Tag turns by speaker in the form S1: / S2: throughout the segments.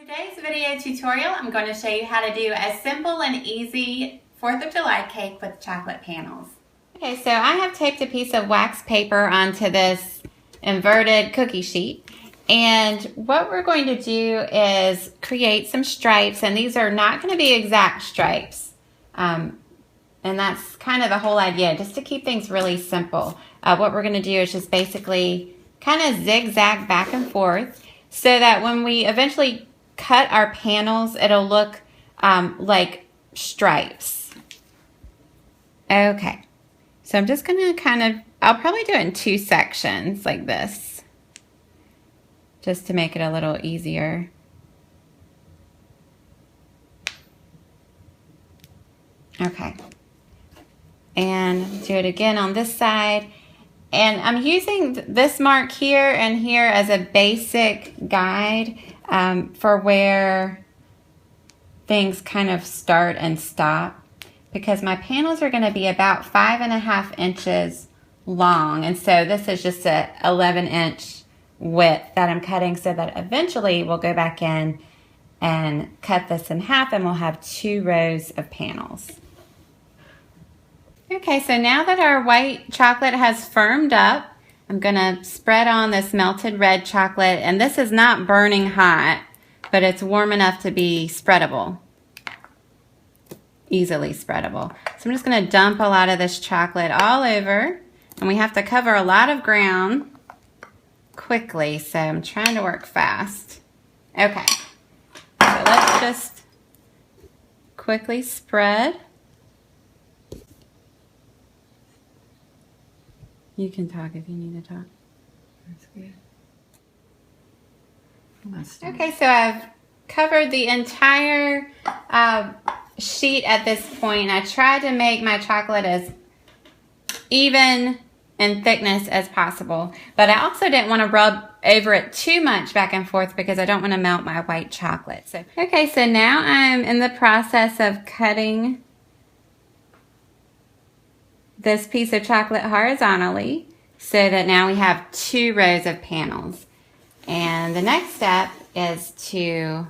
S1: today's video tutorial, I'm going to show you how to do a simple and easy 4th of July cake with chocolate panels. Okay, so I have taped a piece of wax paper onto this inverted cookie sheet. And what we're going to do is create some stripes, and these are not going to be exact stripes. And that's kind of the whole idea, just to keep things really simple. What we're going to do is just basically kind of zigzag back and forth so that when we eventually cut our panels, it'll look like stripes. Okay, so I'm just going to I'll probably do it in 2 sections like this, just to make it a little easier. Okay, and do it again on this side. And I'm using this mark here and here as a basic guide for where things kind of start and stop, because my panels are going to be about 5.5 inches long, and so this is just a 11-inch width that I'm cutting, so that eventually we'll go back in and cut this in half and we'll have 2 rows of panels. Okay, so now that our white chocolate has firmed up, I'm going to spread on this melted red chocolate, and this is not burning hot, but it's warm enough to be spreadable, easily spreadable. So I'm just going to dump a lot of this chocolate all over, and we have to cover a lot of ground quickly, so I'm trying to work fast. Okay, so let's just quickly spread. You can talk if you need to talk.
S2: That's good.
S1: Okay, so I've covered the entire sheet at this point. I tried to make my chocolate as even in thickness as possible, but I also didn't want to rub over it too much back and forth because I don't want to melt my white chocolate. So, okay, so now I'm in the process of cutting this piece of chocolate horizontally so that now we have 2 rows of panels. And the next step is to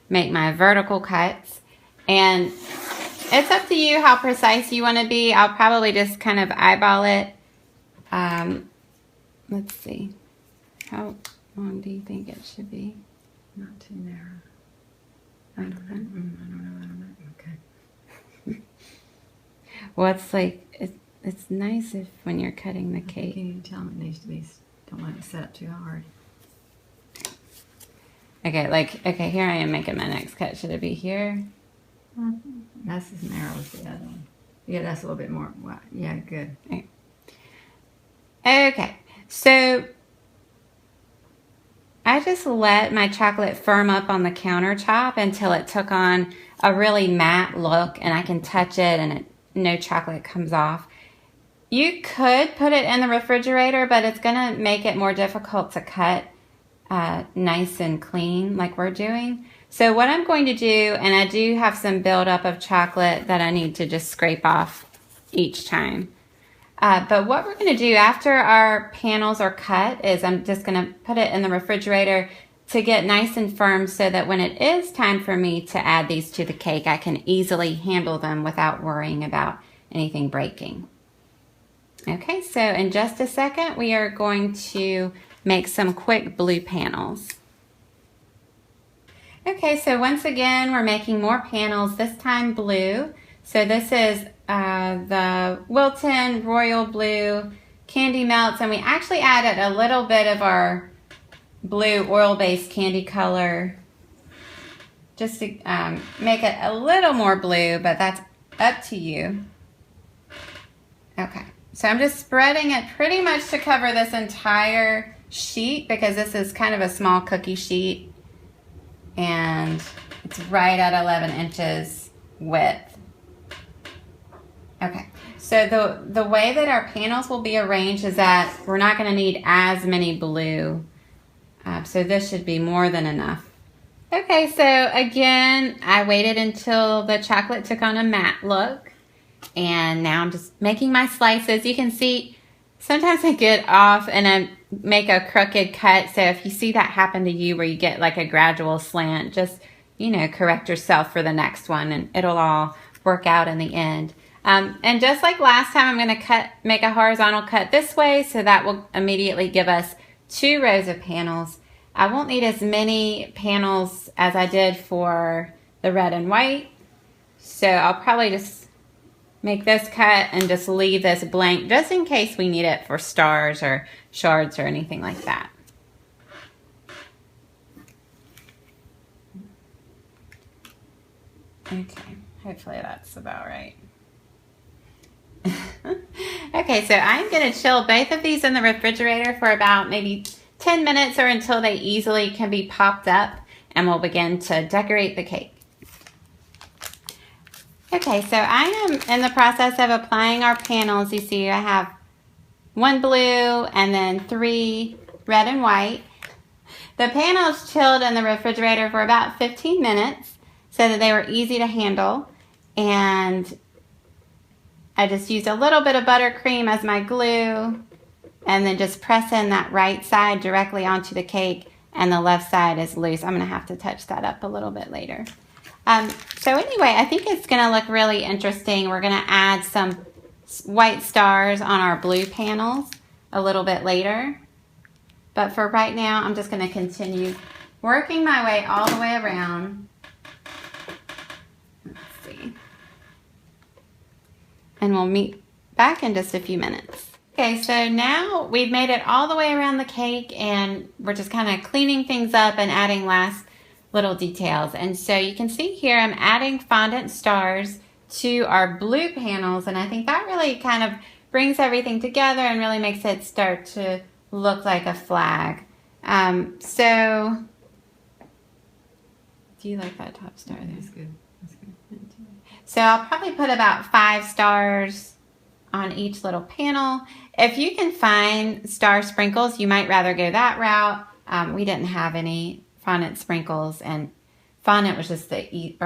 S1: make my vertical cuts. And it's up to you how precise you want to be. I'll probably just kind of eyeball it. Let's see. How long do you think it should be?
S2: Not too narrow.
S1: Like
S2: I don't know. Okay.
S1: Well, it's like, it's nice if when you're cutting the cake.
S2: You tell them it needs to be, don't let it set up too hard.
S1: Okay, here I am making my next cut. Should it be here?
S2: That's as narrow as the other one. Yeah, that's a little bit more, well, yeah, good.
S1: Okay, so I just let my chocolate firm up on the countertop until it took on a really matte look, and I can touch it and no chocolate comes off. You could put it in the refrigerator, but it's going to make it more difficult to cut nice and clean like we're doing. So what I'm going to do, and I do have some buildup of chocolate that I need to just scrape off each time. But what we're going to do after our panels are cut is I'm just going to put it in the refrigerator to get nice and firm so that when it is time for me to add these to the cake, I can easily handle them without worrying about anything breaking. Okay, so in just a second, we are going to make some quick blue panels. Okay, so once again, we're making more panels, this time blue. So this is the Wilton Royal Blue Candy Melts, and we actually added a little bit of our blue oil-based candy color just to make it a little more blue, but that's up to you. Okay, so I'm just spreading it pretty much to cover this entire sheet because this is kind of a small cookie sheet and it's right at 11 inches width. Okay, so the way that our panels will be arranged is that we're not going to need as many blue. So this should be more than enough. Okay, so again, I waited until the chocolate took on a matte look. And now I'm just making my slices. You can see sometimes I get off and I'm make a crooked cut. So if you see that happen to you where you get like a gradual slant, just, correct yourself for the next one and it'll all work out in the end. And just like last time, I'm going to make a horizontal cut this way, so that will immediately give us 2 rows of panels. I won't need as many panels as I did for the red and white, so I'll probably just make this cut and just leave this blank just in case we need it for stars or shards or anything like that. Okay, hopefully that's about right. Okay, so I'm going to chill both of these in the refrigerator for about maybe 10 minutes or until they easily can be popped up, and we'll begin to decorate the cake. Okay, so I am in the process of applying our panels. You see I have 1 blue and then 3 red and white. The panels chilled in the refrigerator for about 15 minutes so that they were easy to handle, and I just used a little bit of buttercream as my glue and then just press in that right side directly onto the cake, and the left side is loose. I'm going to have to touch that up a little bit later. So anyway, I think it's going to look really interesting. We're going to add some white stars on our blue panels a little bit later. But for right now, I'm just going to continue working my way all the way around. Let's see. And we'll meet back in just a few minutes. Okay, so now we've made it all the way around the cake, and we're just kind of cleaning things up and adding last little details. And so you can see here I'm adding fondant stars to our blue panels, and I think that really kind of brings everything together and really makes it start to look like a flag. So do you like that top star there?
S2: That's good. That's good.
S1: So I'll probably put about 5 stars on each little panel. If you can find star sprinkles, you might rather go that route. We didn't have any fondant sprinkles, and fondant was just we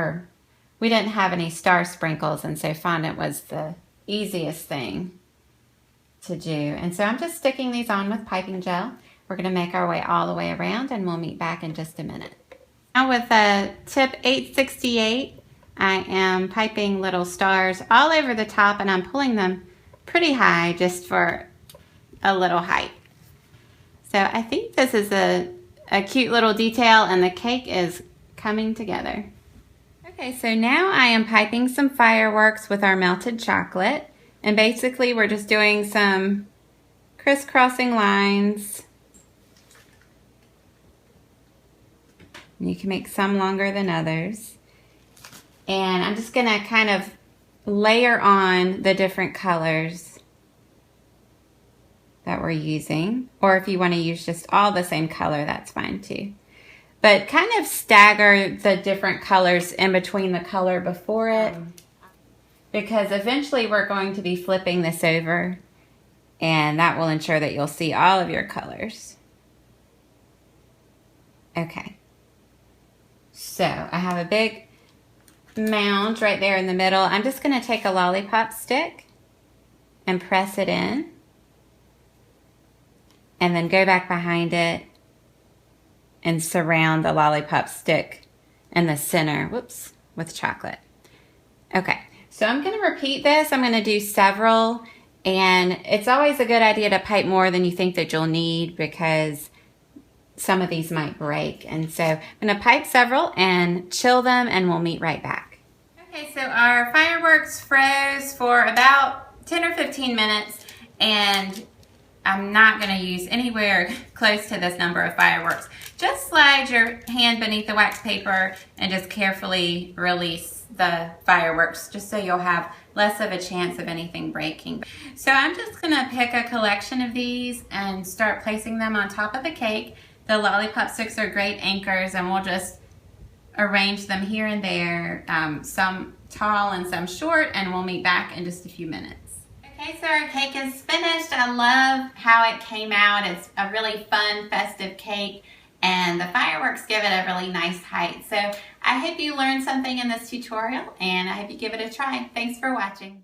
S1: didn't have any star sprinkles, and so fondant was the easiest thing to do. And so I'm just sticking these on with piping gel. We're going to make our way all the way around, and we'll meet back in just a minute. Now with a tip 868, I am piping little stars all over the top, and I'm pulling them pretty high just for a little height. So I think this is a cute little detail, and the cake is coming together. Okay, so now I am piping some fireworks with our melted chocolate, and basically we're just doing some crisscrossing lines. You can make some longer than others. And I'm just going to kind of layer on the different colors that we're using. Or if you want to use just all the same color, that's fine too. But kind of stagger the different colors in between the color before it, because eventually we're going to be flipping this over, and that will ensure that you'll see all of your colors. Okay. So I have a big mound right there in the middle. I'm just going to take a lollipop stick and press it in, and then go back behind it and surround the lollipop stick in the center, with chocolate. Okay, so I'm going to repeat this. I'm going to do several, and it's always a good idea to pipe more than you think that you'll need, because some of these might break. And so I'm going to pipe several and chill them, and we'll meet right back. Okay, so our fireworks froze for about 10 or 15 minutes, and I'm not going to use anywhere close to this number of fireworks. Just slide your hand beneath the wax paper and just carefully release the fireworks, just so you'll have less of a chance of anything breaking. So I'm just going to pick a collection of these and start placing them on top of the cake. The lollipop sticks are great anchors, and we'll just arrange them here and there, some tall and some short, and we'll meet back in just a few minutes. Okay, so our cake is finished. I love how it came out. It's a really fun, festive cake, and the fireworks give it a really nice height. So I hope you learned something in this tutorial, and I hope you give it a try. Thanks for watching.